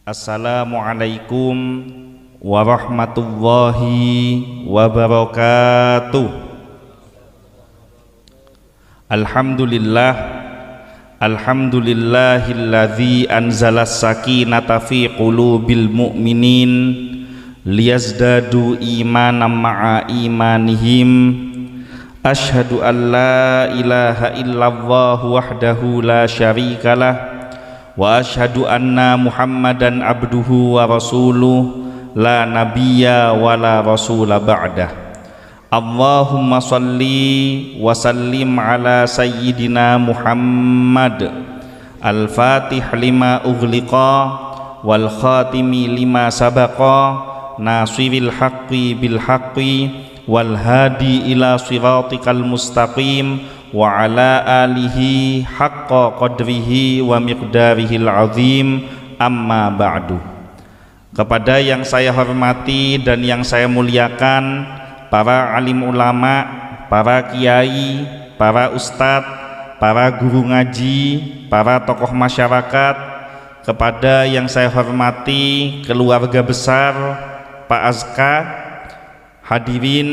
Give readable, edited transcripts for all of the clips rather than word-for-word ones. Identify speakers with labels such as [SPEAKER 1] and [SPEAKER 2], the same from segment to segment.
[SPEAKER 1] Assalamualaikum warahmatullahi wabarakatuh. Alhamdulillahilladzi anzalas sakinata fi qulubil mu'minin liyazdadu imanan ma'a imanihim. Asyhadu an la ilaha illallah wahdahu la syarikalah wa asyhadu anna Muhammadan abduhu wa rasuluh la nabiyya wa la rasula ba'dah. Allahumma salli wa sallim ala sayyidina Muhammad al-fatih lima ughliqa wal khatimi lima sabaqa nasiril haqqi bil haqqi wal hadi ila siratikal mustaqim wa ala alihi haqqa qadrihi wa miqdarihil azim, amma ba'du. Kepada yang saya hormati dan yang saya muliakan, para alim ulama, para kiai, para ustadz, para guru ngaji, para tokoh masyarakat, kepada yang saya hormati keluarga besar Pak Azka, hadirin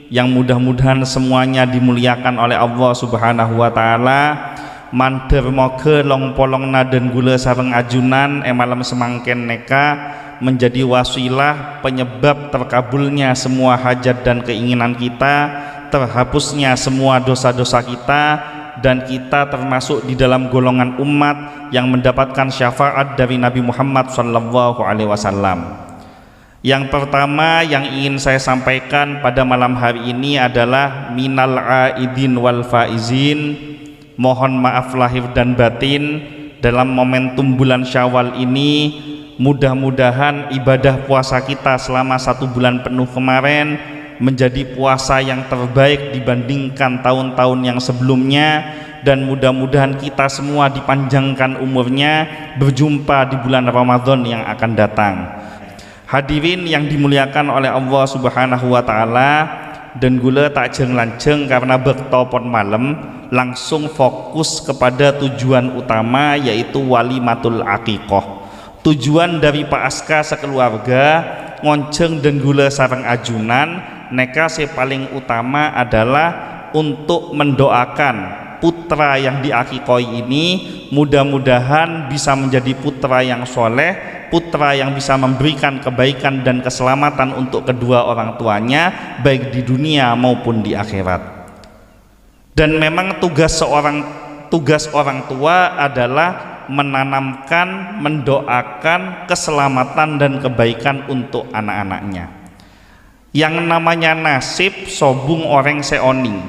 [SPEAKER 1] yang mudah-mudahan semuanya dimuliakan oleh Allah Subhanahu wa taala. Mandir moga long-polongna dan gula sareng ajunan malam semangken neka menjadi wasilah penyebab terkabulnya semua hajat dan keinginan kita, terhapusnya semua dosa-dosa kita, dan kita termasuk di dalam golongan umat yang mendapatkan syafaat dari Nabi Muhammad SAW. Yang pertama yang ingin saya sampaikan pada malam hari ini adalah minal aidin wal faizin, mohon maaf lahir dan batin dalam momentum bulan Syawal ini. Mudah-mudahan ibadah puasa kita selama 1 bulan penuh kemarin menjadi puasa yang terbaik dibandingkan tahun-tahun yang sebelumnya, dan mudah-mudahan kita semua dipanjangkan umurnya berjumpa di bulan Ramadan yang akan datang. Hadirin yang dimuliakan oleh Allah Subhanahu wa taala, dan gula tak jeng-lanjeng karena bertopon malam, langsung fokus kepada tujuan utama, yaitu walimatul aqiqah. Tujuan dari Pak Aska sekeluarga ngonceng dan gula sareng ajunan neka paling utama adalah untuk mendoakan putra yang diakikoi ini mudah-mudahan bisa menjadi putra yang soleh, putra yang bisa memberikan kebaikan dan keselamatan untuk kedua orang tuanya baik di dunia maupun di akhirat. Dan memang tugas orang tua adalah menanamkan, mendoakan keselamatan dan kebaikan untuk anak-anaknya. Yang namanya nasib sobung orang seoning.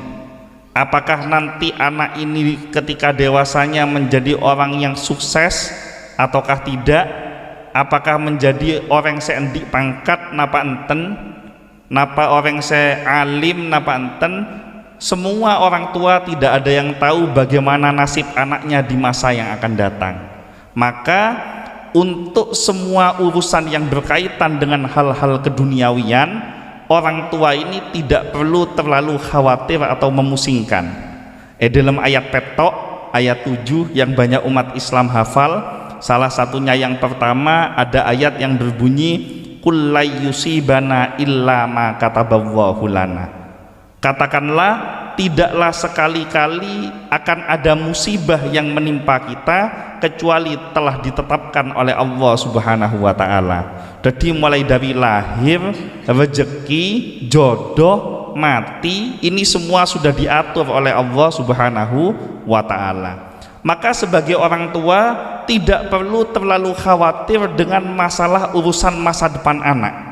[SPEAKER 1] Apakah nanti anak ini ketika dewasanya menjadi orang yang sukses ataukah tidak? Apakah menjadi orang seendik pangkat napa enten, napa orang se alim napa enten? Semua orang tua tidak ada yang tahu bagaimana nasib anaknya di masa yang akan datang. Maka untuk semua urusan yang berkaitan dengan hal-hal keduniawian, orang tua ini tidak perlu terlalu khawatir atau memusingkan. Dalam ayat petok ayat 7 yang banyak umat Islam hafal, salah satunya yang pertama ada ayat yang berbunyi qul la yusibana illa ma kataballahu lana. Katakanlah, tidaklah sekali-kali akan ada musibah yang menimpa kita kecuali telah ditetapkan oleh Allah Subhanahu wa taala. Jadi mulai dari lahir, rezeki, jodoh, mati, ini semua sudah diatur oleh Allah Subhanahu wa taala. Maka sebagai orang tua tidak perlu terlalu khawatir dengan masalah urusan masa depan anak.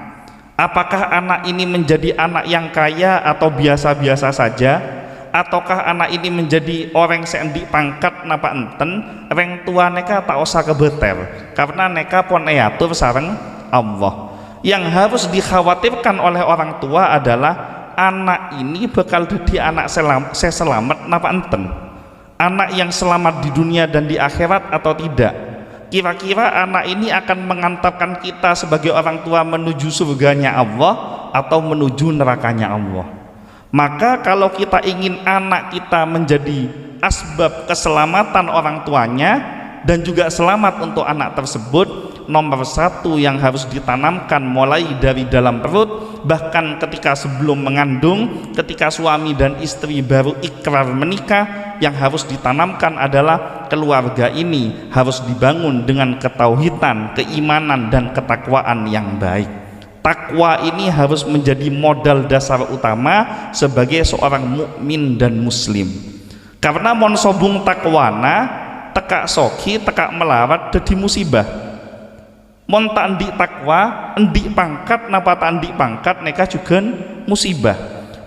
[SPEAKER 1] Apakah anak ini menjadi anak yang kaya atau biasa-biasa saja, ataukah anak ini menjadi orang seendik pangkat napa enten, reng tua neka tak usah kebeter karena neka pon eatur sareng Allah. Yang harus dikhawatirkan oleh orang tua adalah anak ini bakal jadi anak selamat napa enten, anak yang selamat di dunia dan di akhirat atau tidak. Kira-kira anak ini akan mengantarkan kita sebagai orang tua menuju surganya Allah atau menuju nerakanya Allah. Maka kalau kita ingin anak kita menjadi asbab keselamatan orang tuanya dan juga selamat untuk anak tersebut, nomor satu yang harus ditanamkan mulai dari dalam perut, bahkan ketika sebelum mengandung, ketika suami dan istri baru ikrar menikah, yang harus ditanamkan adalah keluarga ini harus dibangun dengan ketauhidan, keimanan dan ketakwaan yang baik. Takwa ini harus menjadi modal dasar utama sebagai seorang mukmin dan muslim. Karena mon sobung takwana tekak soki, tekak melarat jadi musibah. Mon tak endik takwa, endik pangkat, napa tak endik pangkat, neka juga musibah.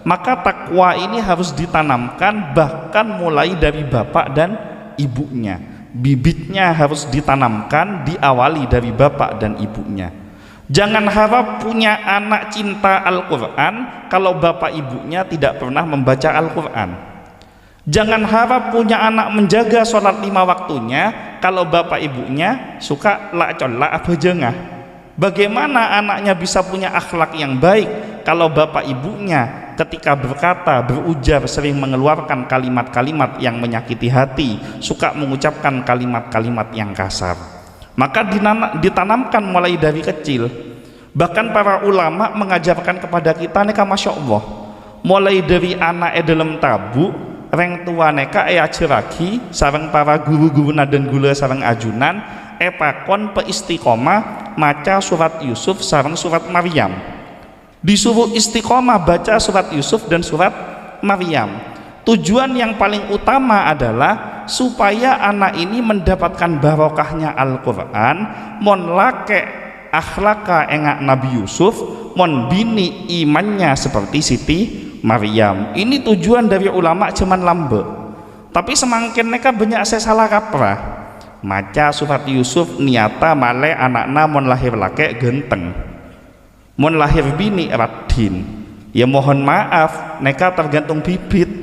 [SPEAKER 1] Maka takwa ini harus ditanamkan bahkan mulai dari bapak dan ibunya. Bibitnya harus ditanamkan, diawali dari bapak dan ibunya. Jangan harap punya anak cinta Al-Quran kalau bapak ibunya tidak pernah membaca Al-Quran. Jangan harap punya anak menjaga sholat 5 waktunya kalau bapak ibunya suka la abajengah. Bagaimana anaknya bisa punya akhlak yang baik kalau bapak ibunya ketika berkata, berujar sering mengeluarkan kalimat-kalimat yang menyakiti hati, suka mengucapkan kalimat-kalimat yang kasar. Maka ditanamkan mulai dari kecil. Bahkan para ulama mengajarkan kepada kita neka masya Allah, mulai dari anak dalam tabu, reng tua neka ajaraki sareng para guru-guru dan gula sareng ajunan pakon pe istiqomah maca surat Yusuf sareng surat Maryam. Disuruh istiqomah baca surat Yusuf dan surat Maryam. Tujuan yang paling utama adalah supaya anak ini mendapatkan barokahnya Al-Quran, mon lake akhlaka engak Nabi Yusuf, mon bini imannya seperti Siti Maryam. Ini tujuan dari ulama cuman lambe. Tapi semakin mereka banyak saya salah kaprah. Maca surat Yusuf niata male anakna mon lahir lake genteng, mon lahir bini radin. Ya mohon maaf, mereka tergantung bibit.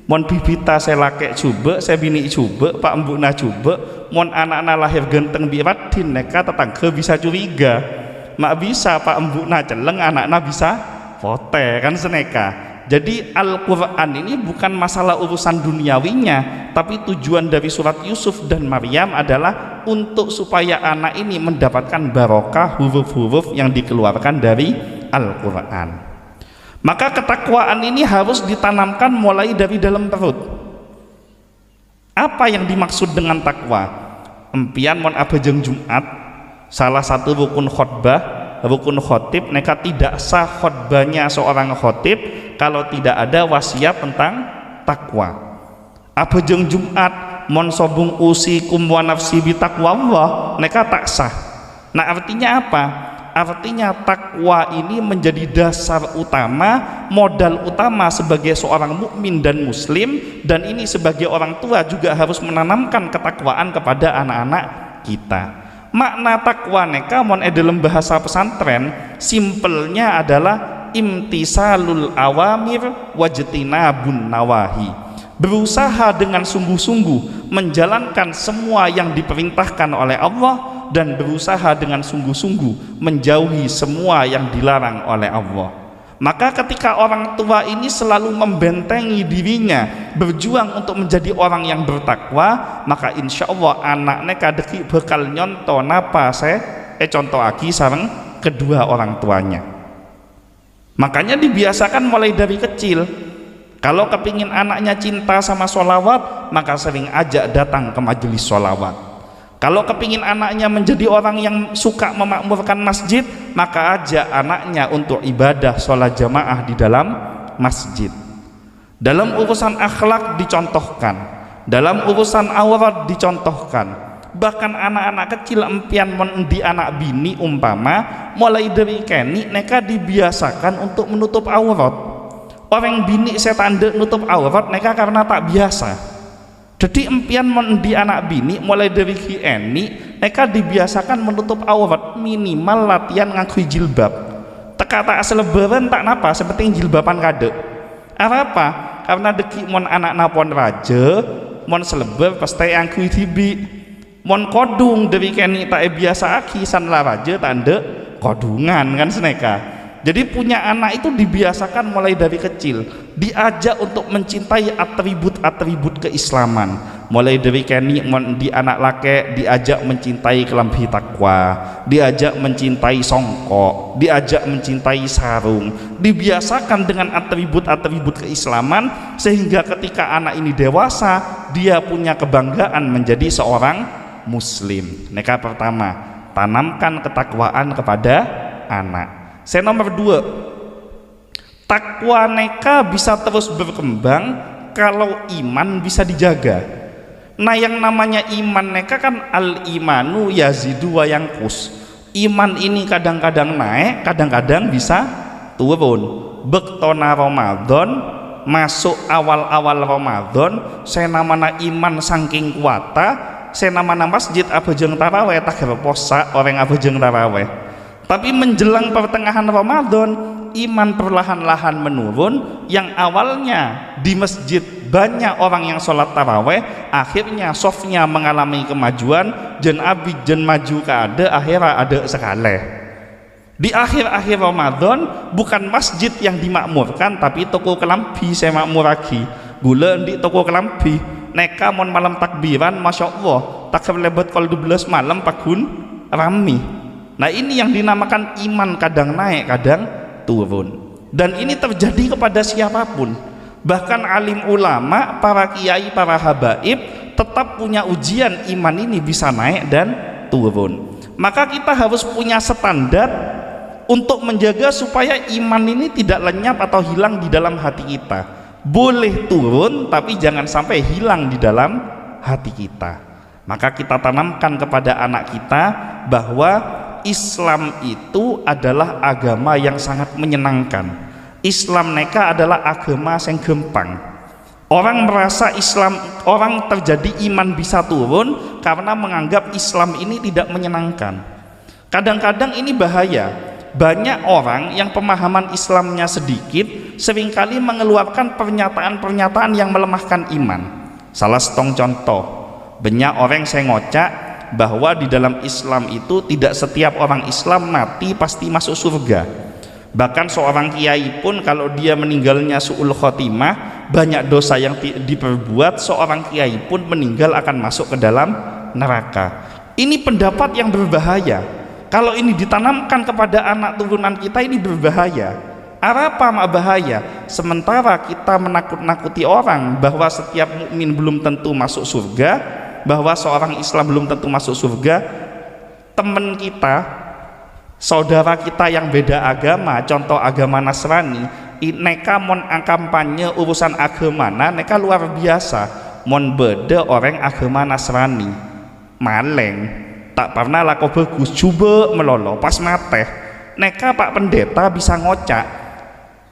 [SPEAKER 1] Mon bibita saya lake coba, saya bini coba, pak embuna coba. Mon anak-anak lahir genteng bi radin, mereka tetangga bisa curiga. Mak bisa pak embuna celeng, anak-anak bisa fote kan seneka. Jadi Al-Quran ini bukan masalah urusan duniawinya, tapi tujuan dari surat Yusuf dan Maryam adalah untuk supaya anak ini mendapatkan barokah huruf-huruf yang dikeluarkan dari Al-Quran. Maka ketakwaan ini harus ditanamkan mulai dari dalam perut. Apa yang dimaksud dengan takwa? Empian mon abajeng Jumat, salah satu rukun khutbah, rukun khotib, neka tidak sah khutbahnya seorang khotib kalau tidak ada wasiat tentang takwa. Abajeng Jumat mon sobung usikum wa nafsi bi taqwallah, neka tak sah. Nah artinya apa? Artinya takwa ini menjadi dasar utama, modal utama sebagai seorang mukmin dan muslim, dan ini sebagai orang tua juga harus menanamkan ketakwaan kepada anak-anak kita. Makna takwa neka mon dalam bahasa pesantren simpelnya adalah imtisalul awamir wajtinabun nawahi. Berusaha dengan sungguh-sungguh menjalankan semua yang diperintahkan oleh Allah dan berusaha dengan sungguh-sungguh menjauhi semua yang dilarang oleh Allah. Maka ketika orang tua ini selalu membentengi dirinya, berjuang untuk menjadi orang yang bertakwa, maka insya Allah anaknya kadeki bakal nyonto napa contoh aki sareng kedua orang tuanya. Makanya dibiasakan mulai dari kecil. Kalau kepingin anaknya cinta sama sholawat, maka sering ajak datang ke majelis sholawat. Kalau kepingin anaknya menjadi orang yang suka memakmurkan masjid, maka ajak anaknya untuk ibadah sholat jamaah di dalam masjid. Dalam urusan akhlak dicontohkan, dalam urusan aurat dicontohkan. Bahkan anak-anak kecil empian mendi anak bini umpama mulai dari keni mereka dibiasakan untuk menutup aurat. Orang bini saya tanda nutup aurat mereka karena tak biasa. Jadi empian mendi anak bini mulai dari hieni mereka dibiasakan menutup aurat, minimal latihan ngakui jilbab. Teka tak selebaran tak napa seperti jilbaban kade. Apa? Karena deki mon anak napon raja, mon selebar pasti ngakui tibi. Mon kodung dari keni tak biasa aki san la raja tanda kodungan kan seneka. Jadi punya anak itu dibiasakan mulai dari kecil, diajak untuk mencintai atribut-atribut keislaman, mulai dari keni di anak laki diajak mencintai kelambi takwa, diajak mencintai songkok, diajak mencintai sarung, dibiasakan dengan atribut-atribut keislaman sehingga ketika anak ini dewasa dia punya kebanggaan menjadi seorang muslim. Neka pertama, tanamkan ketakwaan kepada anak. Saya nomor 2, takwa neka bisa terus berkembang kalau iman bisa dijaga. Nah yang namanya iman neka kan al-imanu yazidu wa yanqus. Iman ini kadang-kadang naik, kadang-kadang bisa turun. Bektona Ramadan, masuk awal-awal Ramadan, saya namanya iman saking kuata, saya namanya masjid abejeng taraweh tak posa orang abejeng taraweh. Tapi menjelang pertengahan Ramadan, iman perlahan-lahan menurun. Yang awalnya di masjid banyak orang yang sholat taraweh, akhirnya sofnya mengalami kemajuan, jen abid jen maju ke akhirnya ada sekali. Di akhir-akhir Ramadan bukan masjid yang dimakmurkan, tapi toko kelambi saya makmur lagi. Gula di toko kelambi, neka mon malam takbiran, masya Allah, tak lebat kalau 12 malam pakun rami. Nah ini yang dinamakan iman kadang naik kadang turun, dan ini terjadi kepada siapapun. Bahkan alim ulama, para kiai, para habaib tetap punya ujian iman ini bisa naik dan turun. Maka kita harus punya standar untuk menjaga supaya iman ini tidak lenyap atau hilang di dalam hati kita. Boleh turun tapi jangan sampai hilang di dalam hati kita. Maka kita tanamkan kepada anak kita bahwa Islam itu adalah agama yang sangat menyenangkan. Islam neka adalah agama yang gampang. Orang merasa Islam, orang terjadi iman bisa turun karena menganggap Islam ini tidak menyenangkan. Kadang-kadang ini bahaya. Banyak orang yang pemahaman Islamnya sedikit seringkali mengeluarkan pernyataan-pernyataan yang melemahkan iman. Salah setong contoh, banyak orang saya ngocak bahwa di dalam Islam itu tidak setiap orang Islam mati pasti masuk surga. Bahkan seorang kiai pun kalau dia meninggalnya su'ul khotimah, banyak dosa yang diperbuat, seorang kiai pun meninggal akan masuk ke dalam neraka. Ini pendapat yang berbahaya. Kalau ini ditanamkan kepada anak turunan kita, ini berbahaya. Apa bahaya? Sementara kita menakut-nakuti orang bahwa setiap mukmin belum tentu masuk surga, bahwa seorang Islam belum tentu masuk surga. Teman kita, saudara kita yang beda agama, contoh agama Nasrani, neka mon kampanye urusan agama, neka luar biasa. Mon beda orang agama Nasrani, maleng, tak pernah laku bagus, coba melolo, pas mate, neka Pak Pendeta bisa ngocak,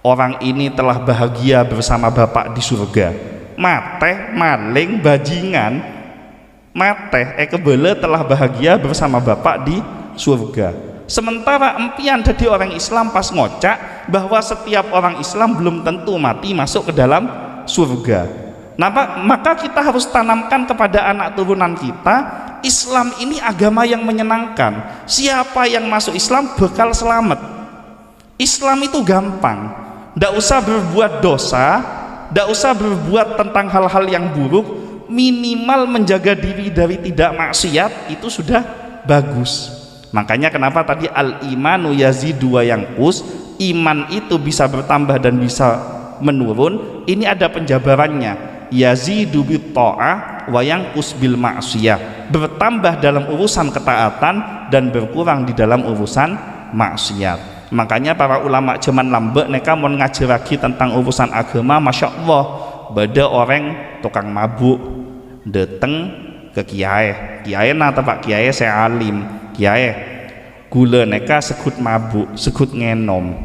[SPEAKER 1] orang ini telah bahagia bersama Bapak di surga. Mate, maling, bajingan, mate kebele telah bahagia bersama Bapak di surga. Sementara empian jadi orang Islam pas ngocak bahwa setiap orang Islam belum tentu mati masuk ke dalam surga. Nah, maka kita harus tanamkan kepada anak turunan kita, Islam ini agama yang menyenangkan. Siapa yang masuk Islam bakal selamat. Islam itu gampang, ndak usah berbuat dosa, ndak usah berbuat tentang hal-hal yang buruk, minimal menjaga diri dari tidak maksiat itu sudah bagus. Makanya kenapa tadi al-imanu yazidu wa yanqus, iman itu bisa bertambah dan bisa menurun. Ini ada penjabarannya, yazidu bit ta'ah wa yanqus bil ma'siyah, bertambah dalam urusan ketaatan dan berkurang di dalam urusan maksiat. Makanya para ulama zaman lambe neka mau ngaji lagi tentang urusan agama, masya Allah, beda orang tukang mabuk dateng ke kiai, kiai nata Pak kiai saya alim, kiai gula neka sekut mabuk, sekut ngenom,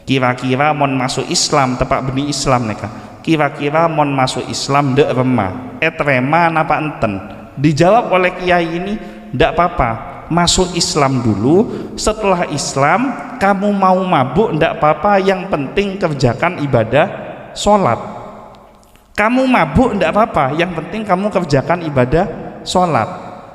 [SPEAKER 1] kira-kira mon masuk Islam tepak benih Islam neka, kira-kira mon masuk Islam dek remah, remah napa enten? Dijawab oleh kiai ini, ndak apa-apa, masuk Islam dulu, setelah Islam kamu mau mabuk ndak apa-apa, yang penting kerjakan ibadah sholat. Kamu mabuk ndak apa-apa, yang penting kamu kerjakan ibadah sholat.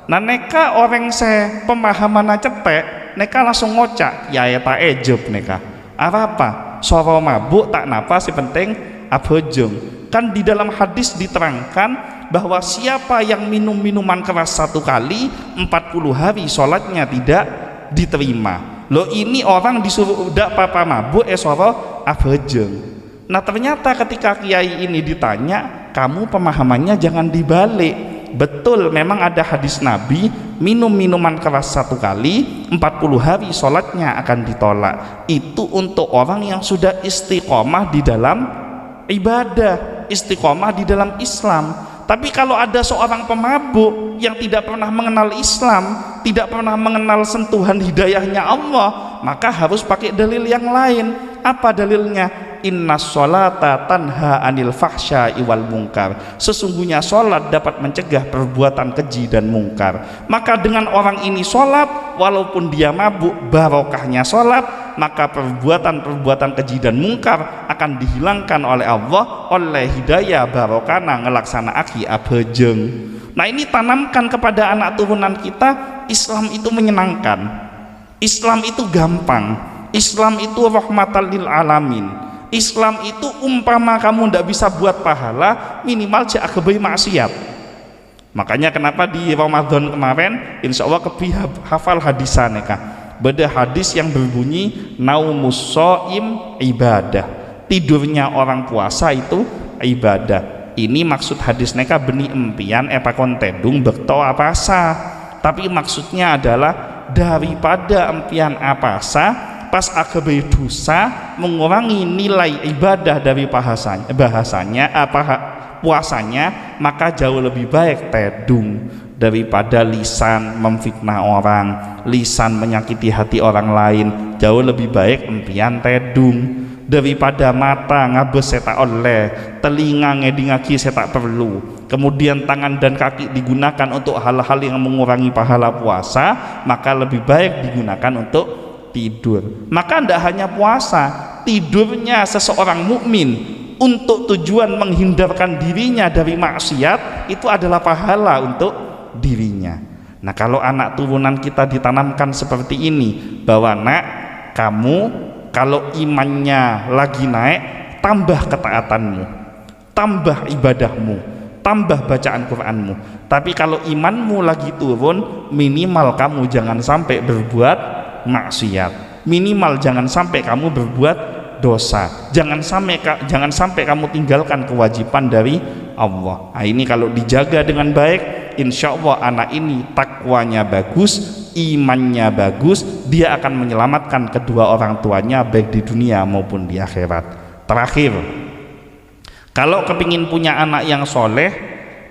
[SPEAKER 1] Nah neka orang saya pemahaman cetek, neka langsung ngocak, ya tak ejub neka. Apa soro mabuk tak napa, si penting abojong. Kan di dalam hadis diterangkan bahwa siapa yang minum minuman keras 1 kali 40 hari sholatnya tidak diterima. Loh, ini orang disuruh udah papa mabuk soro abejeng. Nah ternyata ketika kiai ini ditanya, kamu pemahamannya jangan dibalik. Betul, memang ada hadis Nabi, minum minuman keras 1 kali 40 hari sholatnya akan ditolak. Itu untuk orang yang sudah istiqomah di dalam ibadah, istiqomah di dalam Islam. Tapi kalau ada seorang pemabuk yang tidak pernah mengenal Islam, tidak pernah mengenal sentuhan hidayahnya Allah, maka harus pakai dalil yang lain. Apa dalilnya? Innas sholata tanha anil fahsya'i wal munkar. Sesungguhnya sholat dapat mencegah perbuatan keji dan mungkar. Maka dengan orang ini sholat, walaupun dia mabuk, barokahnya sholat, maka perbuatan-perbuatan keji dan mungkar akan dihilangkan oleh Allah oleh hidayah barokana ngelaksana aki abejeng. Nah ini tanamkan kepada anak turunan kita, Islam itu menyenangkan, Islam itu gampang, Islam itu rahmatan lil alamin. Islam itu umpama kamu tidak bisa buat pahala, minimal jangan kebai maksiat. Makanya kenapa di Ramadan kemarin insya Allah kebi hafal hadisannya kah? Beda hadis yang berbunyi naumus shaim ibadah, tidurnya orang puasa itu ibadah. Ini maksud hadis neka beni empian pakon tedung bekto apasa, tapi maksudnya adalah daripada empian apasa pas akabai dosa mengurangi nilai ibadah dari bahasanya puasanya, maka jauh lebih baik tedung daripada lisan memfitnah orang, lisan menyakiti hati orang lain. Jauh lebih baik empian tedung daripada mata ngabes setak oleh, telinga ngedingaki setak perlu, kemudian tangan dan kaki digunakan untuk hal-hal yang mengurangi pahala puasa, maka lebih baik digunakan untuk tidur. Maka tidak hanya puasa, tidurnya seseorang mukmin untuk tujuan menghindarkan dirinya dari maksiat itu adalah pahala untuk dirinya. Nah kalau anak turunan kita ditanamkan seperti ini, bahwa nak, kamu kalau imannya lagi naik, tambah ketaatanmu, tambah ibadahmu, tambah bacaan Qur'anmu. Tapi kalau imanmu lagi turun, minimal kamu jangan sampai berbuat maksiat, minimal jangan sampai kamu berbuat dosa, jangan sampai kamu tinggalkan kewajiban dari Allah. Nah, ini kalau dijaga dengan baik, insya Allah anak ini takwanya bagus, imannya bagus, dia akan menyelamatkan kedua orang tuanya baik di dunia maupun di akhirat. Terakhir, kalau kepingin punya anak yang soleh,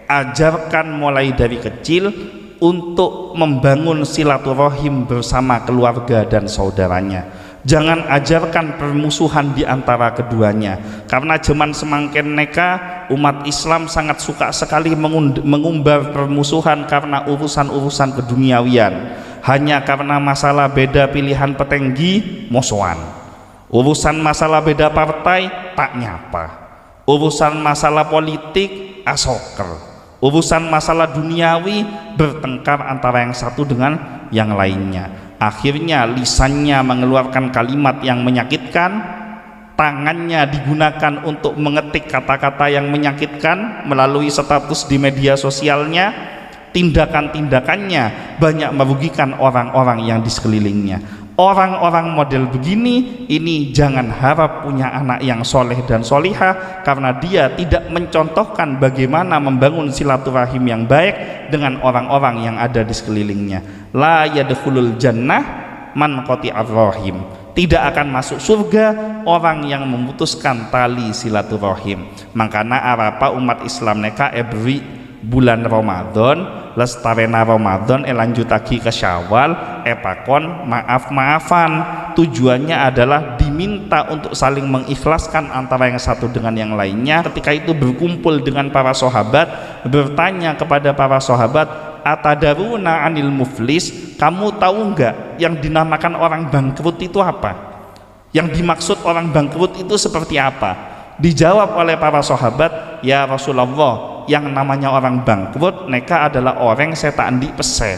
[SPEAKER 1] ajarkan mulai dari kecil untuk membangun silaturahim bersama keluarga dan saudaranya. Jangan ajarkan permusuhan di antara keduanya, karena zaman semangken neka umat Islam sangat suka sekali mengumbar permusuhan karena urusan-urusan keduniawian. Hanya karena masalah beda pilihan petenggi musuhan, urusan masalah beda partai tak nyapa, urusan masalah politik asoker, urusan masalah duniawi bertengkar antara yang satu dengan yang lainnya. Akhirnya lisannya mengeluarkan kalimat yang menyakitkan, tangannya digunakan untuk mengetik kata-kata yang menyakitkan melalui status di media sosialnya, tindakan-tindakannya banyak merugikan orang-orang yang di sekelilingnya. Orang-orang model begini ini jangan harap punya anak yang soleh dan solihah, karena dia tidak mencontohkan bagaimana membangun silaturahim yang baik dengan orang-orang yang ada di sekelilingnya. La yadkhulul jannah man qati'ar rahim. Tidak akan masuk surga orang yang memutuskan tali silaturahim. Makanya arapa umat Islam neka every bulan Ramadan, lestarena Ramadan lanjut lagi ke Syawal, pakon maaf-maafan. Tujuannya adalah diminta untuk saling mengikhlaskan antara yang satu dengan yang lainnya. Ketika itu berkumpul dengan para sahabat, bertanya kepada para sahabat, atadaruna anil muflis, kamu tahu enggak yang dinamakan orang bangkrut itu apa? Yang dimaksud orang bangkrut itu seperti apa? Dijawab oleh para sahabat, ya Rasulullah, yang namanya orang bangkrut neka adalah orang yang setaan di pese,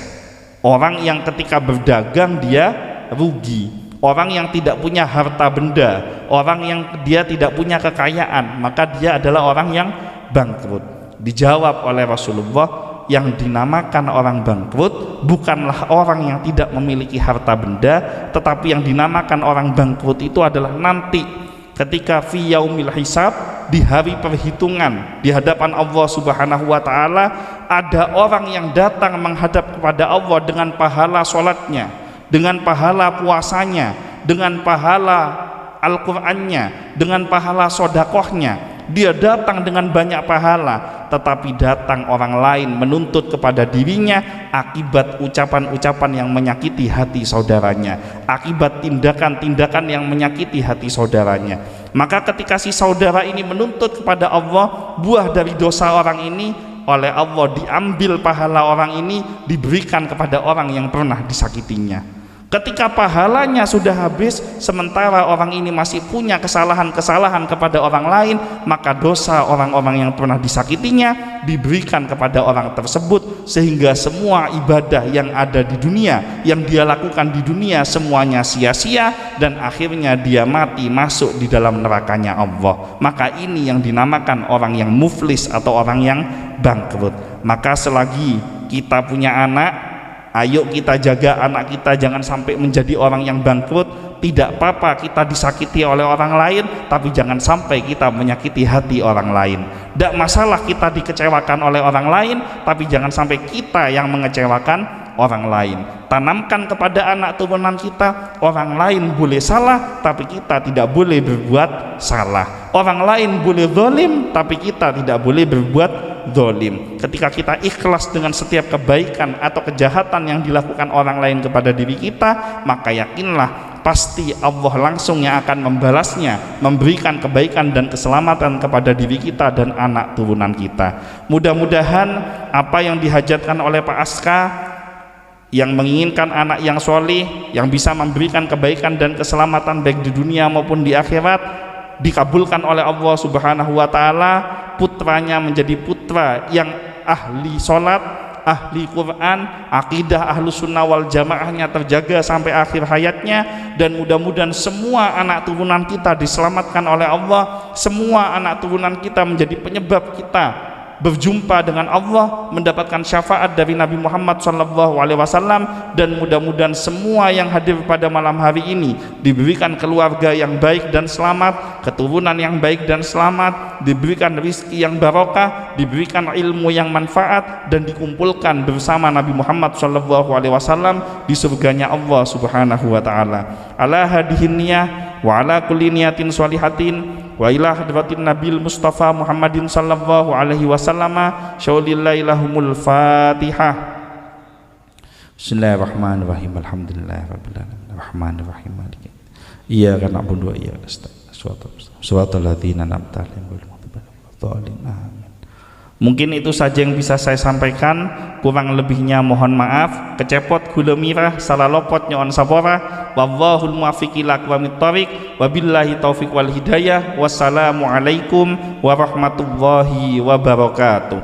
[SPEAKER 1] orang yang ketika berdagang dia rugi, orang yang tidak punya harta benda, orang yang dia tidak punya kekayaan, maka dia adalah orang yang bangkrut. Dijawab oleh Rasulullah, yang dinamakan orang bangkrut bukanlah orang yang tidak memiliki harta benda, tetapi yang dinamakan orang bangkrut itu adalah nanti ketika fi yaumil hisab, di hari perhitungan di hadapan Allah Subhanahu wa taala, ada orang yang datang menghadap kepada Allah dengan pahala sholatnya, dengan pahala puasanya, dengan pahala Al-Qur'annya, dengan pahala sodakohnya. Dia datang dengan banyak pahala, tetapi datang orang lain menuntut kepada dirinya akibat ucapan-ucapan yang menyakiti hati saudaranya, akibat tindakan-tindakan yang menyakiti hati saudaranya. Maka ketika si saudara ini menuntut kepada Allah, buah dari dosa orang ini oleh Allah diambil, pahala orang ini diberikan kepada orang yang pernah disakitinya. Ketika pahalanya sudah habis, sementara orang ini masih punya kesalahan-kesalahan kepada orang lain, maka dosa orang-orang yang pernah disakitinya diberikan kepada orang tersebut, sehingga semua ibadah yang ada di dunia, yang dia lakukan di dunia, semuanya sia-sia, dan akhirnya dia mati masuk di dalam nerakanya Allah. Maka ini yang dinamakan orang yang muflis atau orang yang bangkrut. Maka selagi kita punya anak, ayo kita jaga anak kita jangan sampai menjadi orang yang bangkrut. Tidak apa-apa kita disakiti oleh orang lain, tapi jangan sampai kita menyakiti hati orang lain. Tidak masalah kita dikecewakan oleh orang lain, tapi jangan sampai kita yang mengecewakan orang lain. Tanamkan kepada anak turunan kita, orang lain boleh salah, tapi kita tidak boleh berbuat salah. Orang lain boleh zalim, tapi kita tidak boleh berbuat zalim. Ketika kita ikhlas dengan setiap kebaikan atau kejahatan yang dilakukan orang lain kepada diri kita, maka yakinlah pasti Allah langsung yang akan membalasnya, memberikan kebaikan dan keselamatan kepada diri kita dan anak turunan kita. Mudah-mudahan apa yang dihajatkan oleh Pak Aska, yang menginginkan anak yang soleh, yang bisa memberikan kebaikan dan keselamatan baik di dunia maupun di akhirat, dikabulkan oleh Allah Subhanahu wa taala. Putranya menjadi putra yang ahli sholat, ahli Quran, akidah ahlus sunnah wal jamaahnya terjaga sampai akhir hayatnya. Dan mudah-mudahan semua anak turunan kita diselamatkan oleh Allah, semua anak turunan kita menjadi penyebab kita berjumpa dengan Allah, mendapatkan syafaat dari Nabi Muhammad SAW. Dan mudah-mudahan semua yang hadir pada malam hari ini diberikan keluarga yang baik dan selamat, keturunan yang baik dan selamat, diberikan rizki yang barokah, diberikan ilmu yang manfaat, dan dikumpulkan bersama Nabi Muhammad SAW di surganya Allah Subhanahu wa taala. Ala hadihin niyah wa ala kulli niyatin sholihatin wa ila hadratin nabil mustafa Muhammadin sallallahu alaihi wasallam. Syaulillailahumul fatihah. Bismillahirrahmanirrahim. Alhamdulillahirabbil alamin arrahmanirrahim maliki iyyaka na'budu wa iyyaka nasta'in shiratal ladzina an'amta 'alaihim ghairil maghdubi 'alaihim waladdallin. Amin. Mungkin itu saja yang bisa saya sampaikan, kurang lebihnya mohon maaf. Kecepot gula mirah, salah lopot nyon sabora. Wallahul muwaffiq ila aqwamit thoriq, wabillahi taufiq wal hidayah. Wassalamualaikum warahmatullahi wabarakatuh.